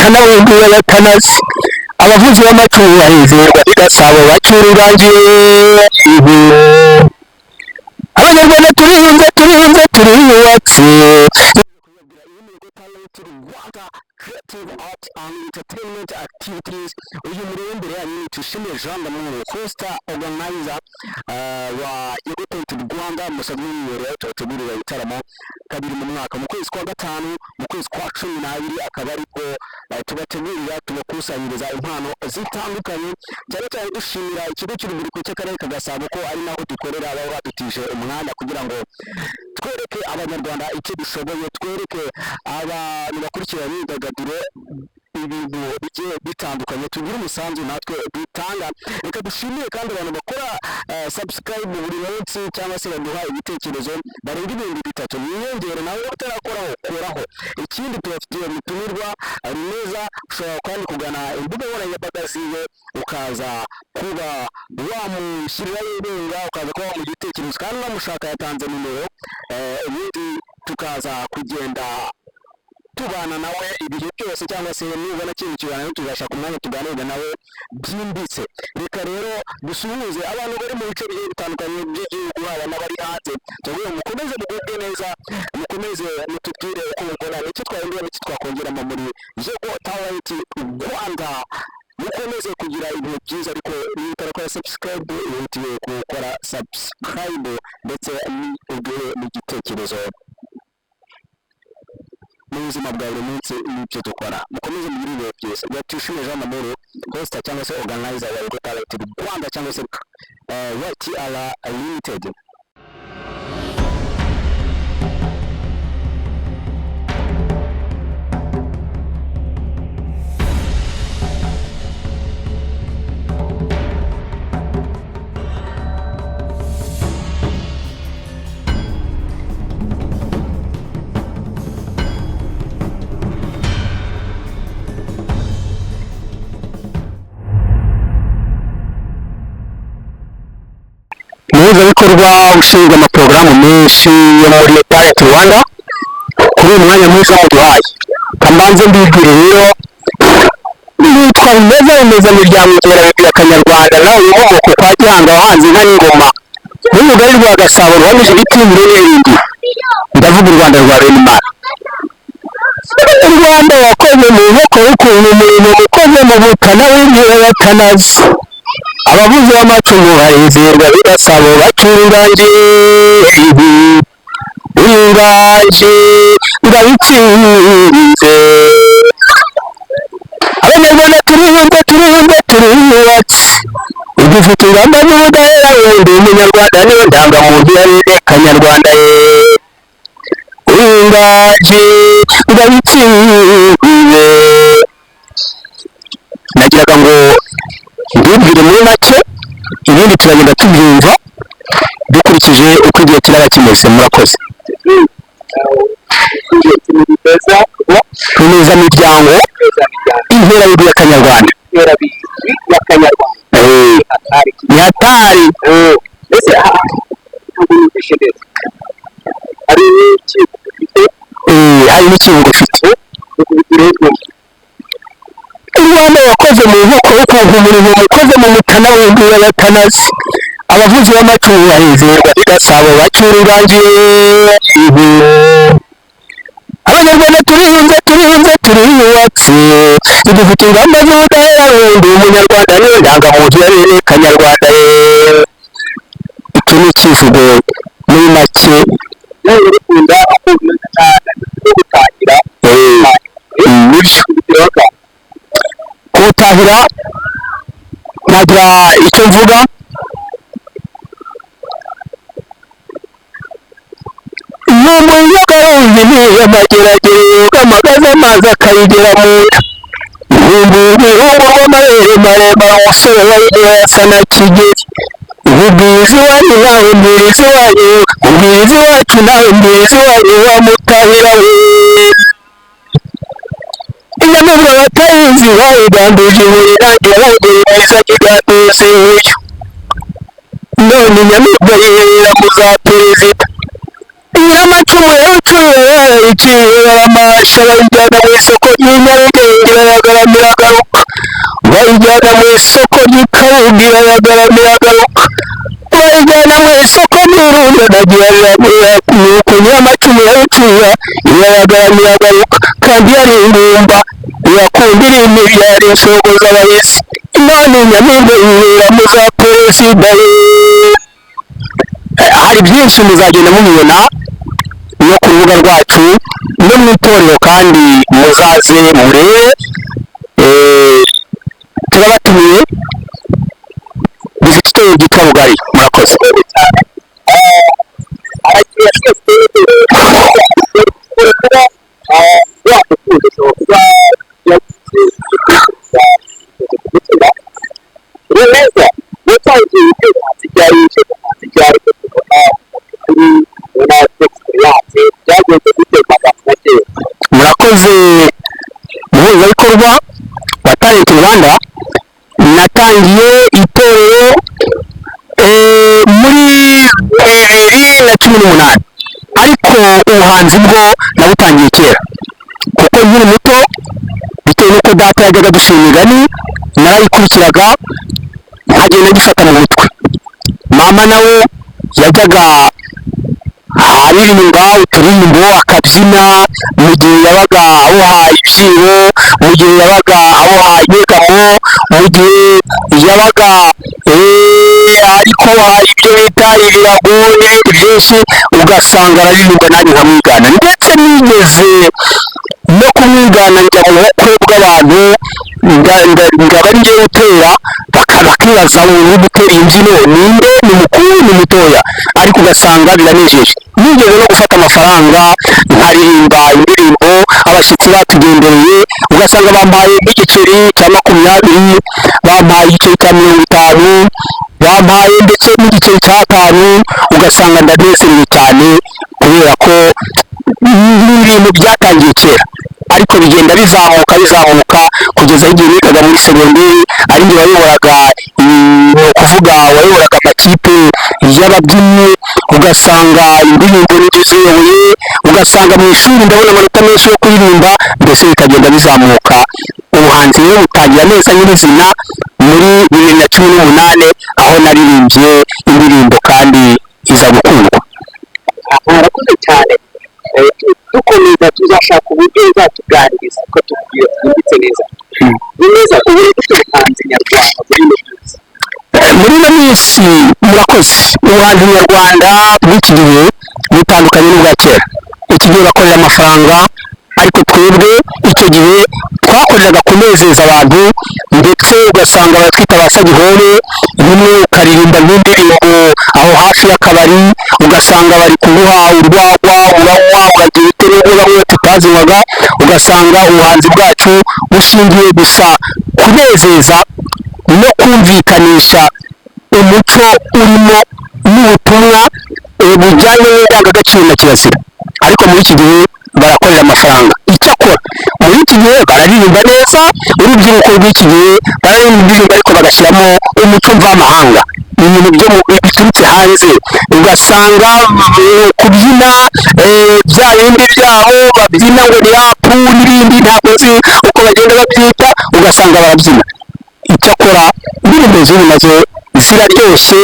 mutana w'imbuga batanazi abavuzi b'amacumu bahezerwa bigasabo bacururangiye abanyarwanda turiyubatse creative art and entertainment activities. Uyu murembe yani tushime Jean Damoro Costa organizer wa Yego Rwanda musabini yero tutegurira itaramo kabiri mu mwaka mu kwezi kwa gatanu mu kwezi kwa 12 akaba ariko tubategurira tubakusanyiriza impano zitandukanye cyane cyane dushimira ikigo cy'urubyiruko cy'akarere ka Gasabo ko ari naho dukorera abo badutije umwanya kugira ngo twereke abanyarwanda icyo dushoboye twereke abantu bakurikirana imyidagaduro ibintu bigiye bitandukanye tugira umusanzu natwe dutanga reka dushimire kandi abantu bakora subscribe buri munsi cyangwa se baduha ibitekerezo barenga 3 mwiyongere nawe utarakora koraho ikindi tubafitiye umutumirwa ari neza ushobora kandi kugana imbuga nkoranyambaga ziwe ukaza kuba wamushyirira indenga ukaza kuba mu gitekerezo kandi namushaka yatanze nimero ubundi tukaza kugenda tubana nawe ibihe byose cyangwa se nubona kintu kibana tubasha kumwanya tuganira nawe byimbitse reka rero dusuhuze abantu bari mu bice bigiye bitandukanye by'igihugu abana bari hanze tugiye mukomeze mugubwe neza mukomeze mutubwire uko mukora nicyo twahindura nicyo twakongera mu muri Yego Talent Rwanda mukomeze kugira ibintu byiza ariko niba subscribe witiwe gukora subscribe ndetse n'ubwire n'igitekerezo ubuzima bwa buri munsi n'ibyo dukora mukomeze muri ibihe byiza yatushime Jean Damoro Costa cyangwa se organizer wa Yego Talent Rwanda cyangwa se YTR Limited. Umuhuzabikorwa ushinzwe amaporogaramu menshi yo muri Talent Rwanda kuri uyu mwanya mwiza muduhaye kambanze mbibwire rero nitwa neza miryango iterambere Kanyarwanda nawe inkomoko kwa Gihanga wahanze inka n'ingoma n'umugari rwa Gasabo rwamije ibiti n'ibindi ndavuga u Rwanda rwa Benimana u Rwanda wakoze mu nkoko y'ukuntu umurimo mukoze mu butana w'imbuga batanazi abavuzi b'amacumu bahezerwa bigasabo bacurangiye inganji ndabitsinze abanyarwanda turiyubatse igifite ingamba n'ubudahera wenda umunyarwanda niwe ndangamuntu ya Kanyarwanda inganji ndabitsinze nagiraga ngo ndibwire muri make ibindi turagenda tubyumva dukurikije uko igihe kiraba kimeze murakoze tuneza miryango intera y'ibya Kanyarwanda ni hatari hari n'ikibugo ufite u Rwanda wakoze mu nkoko y'ukuntu umurimo mukoze mu mutana w'imbuga batanazi abavuzi b'amacumu bahezerwa bigasabo bacururangiye abanyarwanda turiyubatse igifite ingamba z'ubudahera wenda umunyarwanda niwe ndangamuntu ya Kanyarwanda icyo ni ikivugo muri make n'urukunda gutangira kubutahira nagira icyo mvuga n'umuyaga w'injiniya amageragere amagaza amazi akayigera mu nda ibihumbi rw'amabere maremare umusore w'indiba yasa na Kigeli ubwizi wari nawe mbizi wanyu ubwizi wacu nawe mbizi wanyu wamutahira inyamubwa batayizi bayigambije uburenganzira bagera mwiza kiganduzi nk'icyo none inyamubwa yihera mu za perezida inyamacumu yacuye yarayiciye baramasha bayijyana mu isoko ry'inyarugenge ugira yagaramiye agaruka bayijyana mu isoko n'urundo nagirira nuko nyiramacumu yawuciye yagaramiye agaruka kandi yari ingumba yakundira imiliyari insogoza abayisi imana inyamibwa yibera mu za perezida hari byinshi muzagenda mubibona no ku rubuga rwacu no mu itorero kandi muzaze murebe turabatumiye dufite itorero ryitwa Bugari murakoze murakoze umuhuzabikorwa wa Talent Rwanda. Natangiye itorero muri 2018 ariko ubuhanzi bwo nabutangiye kera kuko nkiri muto bitewe n'uko data yajyaga dusoma imigani narayikurikiraga nkagenda ngifata mu mutwe. Mama nawe yajyaga aririmba uturirimbo akabyina mu gihe yabaga abuhaye ibyibo, mu gihe yabaga abuhaye inyegamo, mu gihe yabaga ariko ibyo bita ibirago n'ibindi byinshi ugasanga aririmba nanjye nkamwigana ndetse nigeze no kumwigana njya mu bukwe bw'abantu ngaba ngiye gutera bakibaza umuntu uri gutera iyi mbyino ninde, ni mukuru ni mutoya, ariko ugasanga biranejeje. Nigeze no gufata amafaranga nkaririmba indirimbo abashyitsi batugendereye ugasanga bampaye nk'igiceri cya 20, bampaye igiceri cya 50, bampaye ndetse n'igiceri cya 5, ugasanga ndanezerewe cyane kubera ko ibintu byatangiye kera ariko bigenda bizamuka kugeza igihe nigaga muri segonderi ari njye wayoboraga amakipe y'ababyinnyi, ugasanga indirimbo n'iziyoboye, ugasanga mu ishuri ndabona amanota menshi yo kuririmba, mbese bikagenda bizamuka. Ubuhanzi rero butangira neza nyirizina muri 2018 aho naririmbye indirimbo kandi iza gukundwa. Murakoze cyane. Dukomeza tuzashaka uburyo uzatuganiriza ko tubwira twumvise neza neza uburyo dutanze nyarwanda muri ino minsi. Murakoze. Ubuhanzi nyarwanda bw'iki gihe butandukanye n'ubwa kera. Iki gihe bakorera amafaranga ariko twebwe icyo gihe twakoreraga kunezeza abantu ndetse ugasanga baratwita abasagihore, bimwe ukaririmba nk'indirimbo aho hafi y'akabari ugasanga bari kuguha urwagwa uranywa uragira iterura tutazinywaga, ugasanga ubuhanzi bwacu bushingiye gusa kunezeza no kumvikanisha umuco urimo n'ubutumwa bujyanye n'indangagaciro na kirazira, ariko muri iki gihe barakorera amafaranga. Icyakora muri iki gihe bararirimba neza, urubyiruko rw'iki gihe bararirimba ariko bagashyiramo umuco mvamahanga, ibintu byo biturutse hanze, ugasanga kubyina bya bindi byabo babyina ngo ni rapu n'ibindi ntabwo nzi uko bagenda babyita, ugasanga barabyina. Icyakora indirimbo z'ubu nazo ziraryoshye,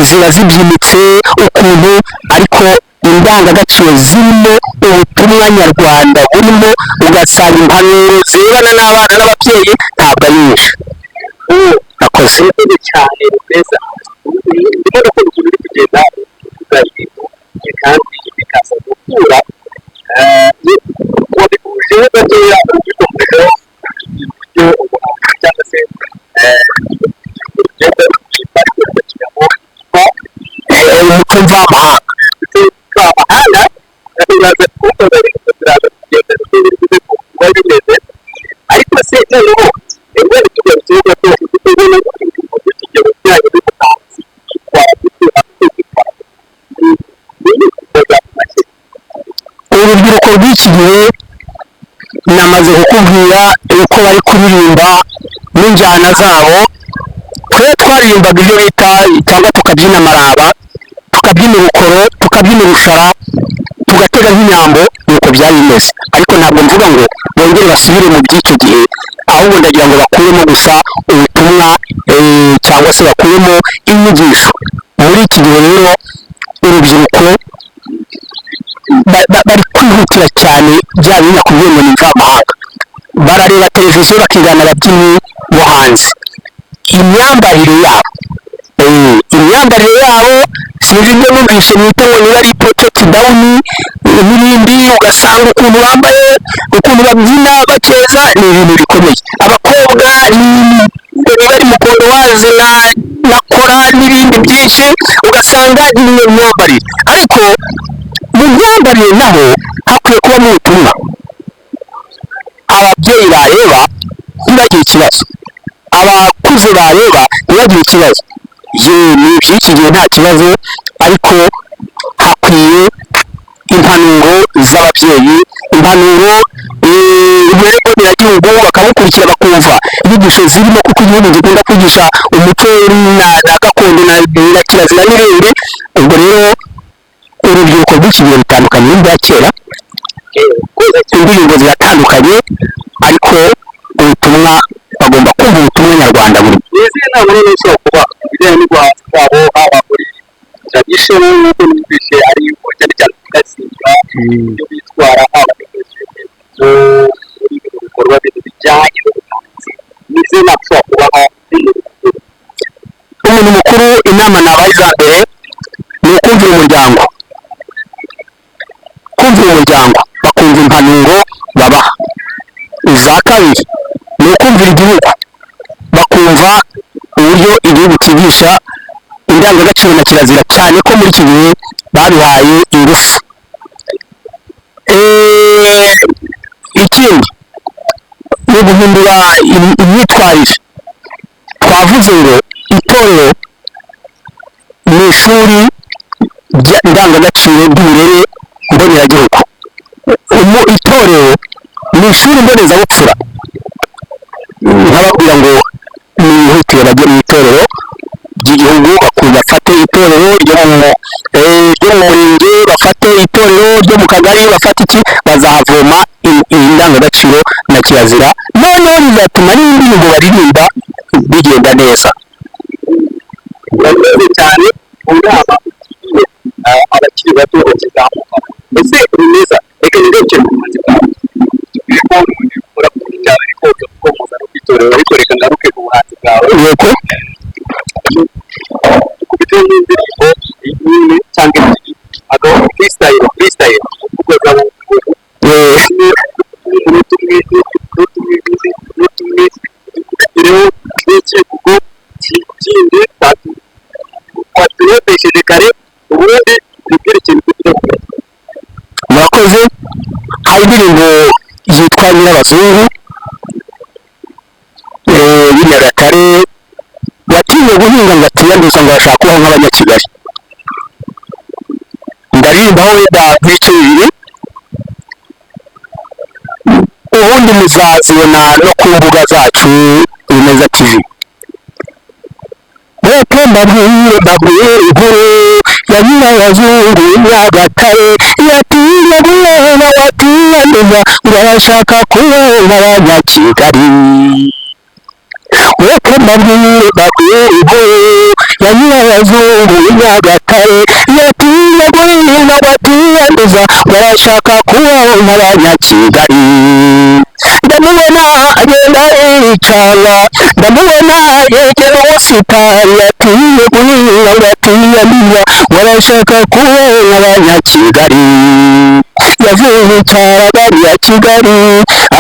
ziba zibyinitse ukuntu, ariko indangagaciro zirimo ubutumwa nyarwanda burimo, ugasanga impanuro zirebana n'abana n'ababyeyi ntabwo ari nyinshi. Akoze cyane neza ndimo no kumva uri kugenda uganira kandi bikaza gukura wabikuje gatoya ubikomeza ibyo cyangwa se umuco mvamahanga ariko se noneho rero tugiye gato tubona ikigero cyayo n'ubuhanzi urubyiruko rw'iki gihe namaze kukubwira uko bari kuririmba n'injyana zabo. Twe twaririmbaga ibyo bita cyangwa tukabyina amaraba, tukabyina urukoro, tukabyina urushara, tugatega nk'inyambo, nuko byari bimeze. Ariko ntabwo mvuga ngo bongere basubire mu by'icyo gihe, ahubwo ndagira ngo bakuremo gusa ubutumwa cyangwa cyangwa se bakuyemo inyigisho. Muri iki gihe rero urubyiruko bari kwihutira cyane bya bindi kubwira ngo ni mvamahanga, barareba televiziyo bakigana ababyinnyi bo hanze, imyambarire yabo sinzi ibyo numvise mwita ngo niba ari pocket down n'ibindi, ugasanga ukuntu bambaye, ukuntu babyina bakeza, ni ibintu bikomeye. Abakobwa niba ari mukondo wazi na kora n'ibindi byinshi, ugasanga ni iyo myambarire. Ariko mu myambarire naho hakwiye kubamo ubutumwa ababyeyi bareba ntibagire ikibazo, abakuze bareba ntibagire ikibazo. Ni iby'iki gihe nta kibazo, ariko hakwiye impanuro z'ababyeyi, impanuro mboneragihugu bakamukurikira bakumva inyigisho zirimo, kuko igihugu gikunda kwigisha umuco na gakondo na kirazira n'ibindi. Ubwo rero urubyiruko rw'iki gihe rutandukanye n'ibya kera, indirimbo ziratandukanye, ariko ubutumwa bagomba kumva ubutumwa nyarwanda buri. Izi nama rero zishobora kuba ibijyanye n'ubuhanzi bwabo, haba muri tradition nk'uko numvise ari cyane cyane kugasimba ibyo bitwara, haba muri bikorwa bijyanye n'ubuhanzi. Izi nama zishobora kubaho umuntu mukuru. Inama nabaye za mbere ni ukumvira umuryango, bakumva impanuro babaha. Iza kabiri ni ukumvira igihugu, bakumva uburyo igihugu cyigisha indangagaciro na kirazira, cyane ko muri iki gihe babihaye ingufu. Ikindi ni uguhindura imyitwarire. Twavuze ngo itorero ni ishuri ndangagaciro ry'uburere mboneragihugu. Itorero ni ishuri mbonezabupfura. Nkababwira ngo nihutire bajye mu itorero ry'igihugu, bafate itorero ryo mu murenge, bafate itorero ryo mu kagari, bafate iki, bazahavoma indangagaciro na kirazira, noneho bizatuma n'indirimbo baririmba bigenda neza. urakoze cyane ku nama abakiri bato bakizamuka. Ese Rumeza, reka nigaruke mu buhanzi bwawe. Tubwire ko umuntu ukora ku giti cyawe ariko ugakomeza no kwitorera, ariko reka ngaruke ku buhanzi bwawe. Yego, Dukubiteho n'indirimbo imwe cyangwa ebyiri, agaho freestyle ukoza mu ngufu. Umunota umwe dukubitireho n'ikivugo kindi twaturebesheje kare, ubundi tubwire ikintu kugira ngo murakoze. Hari indirimbo yitwa Nyirabazungu y'i Nyagatare, watinye guhinga ngo atiyanduza ngo arashaka kubaho nk'Abanyakigali. Ndaririmbaho wenda nk'ibice bibiri, ubundi muzazibona no ku mbuga zacu Rumeza TV. Reka mbabwire inkuru ya Nyirabazungu w'i Nyagatare, yatinye guhinga ngo atiyanduza ngo arashaka kubaho nk'Abanyakigali. Reka mbabwire inkuru ya Nyirabazungu w'i Nyagatare, yatinye guhinga ngo atiyanduza ngo arashaka kubaho nk'Abanyakigali. Ndamubona agenda yicanga, ndamubona yegera ubusitani, yatinye guhinga ngo atiyanduza ngo arashaka kubaho nk'Abanyakigali. Yavuye icyaragari ya Kigali,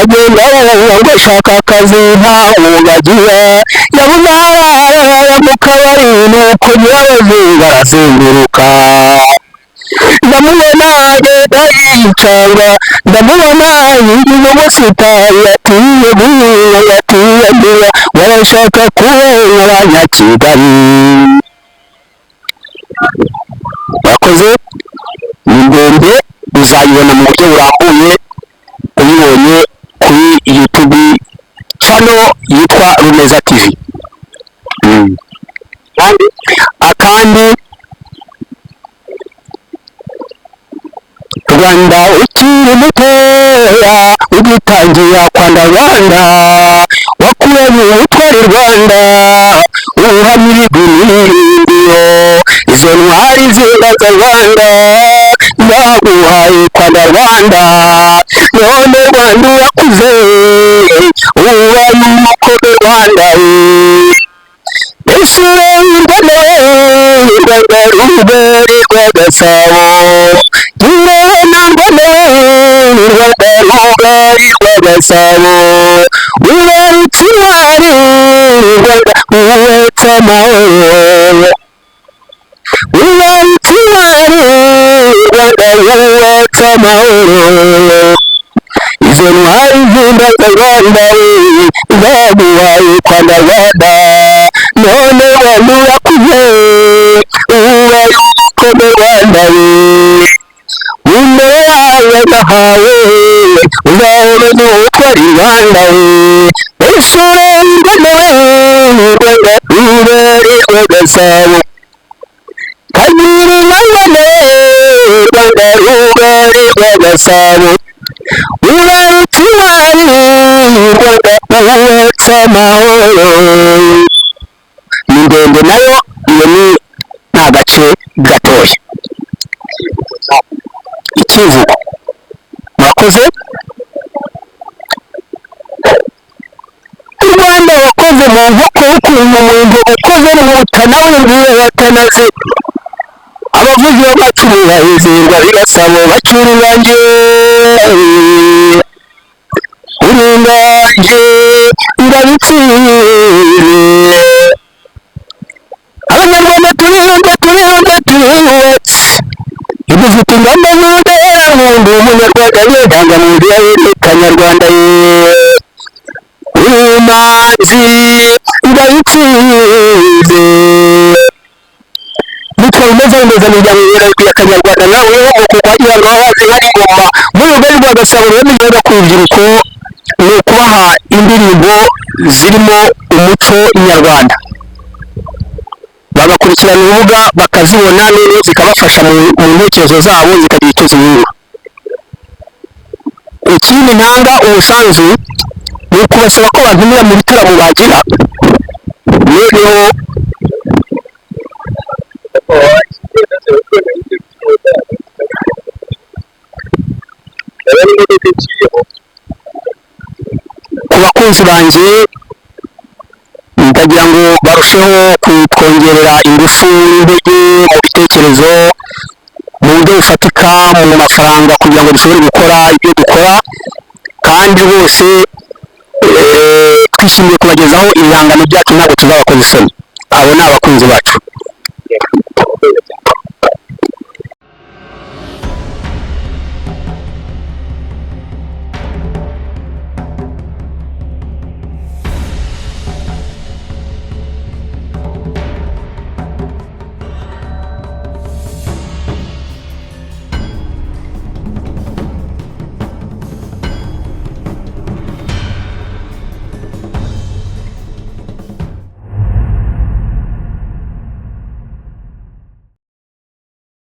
agenda arahunga ngo ashaka akazi nta mwuga agira, yabuze arara mu kabari, nuko Nyirabazungu arazenguruka. Ndamubona agenda yicanga, ndamubona yegera ubusitani, yatinye guhinga ngo atiyanduza ngo arashaka kubaho nk'Abanyakigali. Murakoze. Ni ndende, uzayibona mu buryo burambuye uyibonye kuri YouTube channel yitwa Rumeza TV. Akandi Rwanda ukiri mutoya ugitangira kwandabanda, wakuranye utwa rugori Rwanda uhamiriwe n'irindiro izo ntwari z'indaza Rwanda zaguhaye Rwanda Rwanda none Rwanda urakuze ubaye umukobwa Rwanda ese Rwanda Rwanda rugori rwa Gasabo Rwanda Rwanda rugori rwa Gasabo ubarutse intwari Rwanda uwetse amahoro ubarutse intwari Rwanda uwetse amahoro izo ntwari z'indaza Rwanda zaguhaye Rwanda Rwanda none Rwanda urakuze ubaye umukobwa Rwanda uno yawe nahawe uzahora n'utwara Rwanda ese Rwanda Rwanda rugori rwa Gasabo Kagiri Rwanda Rwanda rugori rwa Gasabo ubarutse intwari Rwanda uwetse amahoro ni ndende nayo iyo ni agace gatoya ikivugo mwakoze u Rwanda wakoze mu nkoko ukuntu umuntu ukoze mu mutana wumviye watanaze abavuzi b'amacumu bahezerwa bigasabo bacura ingange uringange irabitsinze abanyarwanda turiyubatse dufite ingamba z'ubudaherankundu umunyarwanda yedanga mu nzu ya kanyarwanda urumanzi irabitsinze nitwa umeze neza miryango ya kanyarwanda nawe nk'uko wagira ngo abazi hari ingoma mu rugari rwa Gasabo rero nigenda ku rubyiruko ni ukubaha indirimbo zirimo umuco nyarwanda bagakurikirana urubuga bakazibona none zikabafasha mu ntekerezo zabo zikagira icyo zihindura ikindi ntanga umusanzu ni ukubasaba ko bantumira mu bitaramo bagira noneho ku bakunzi banjye ndagira ngo barusheho kutwongerera ingufu n'intege mu bitekerezo mu buryo bufatika mu mafaranga kugira ngo dushobore gukora ibyo dukora kandi rwose twishimiye kubagezaho ibihangano byacu ntabwo tuzabakoza isoni abo ni abakunzi bacu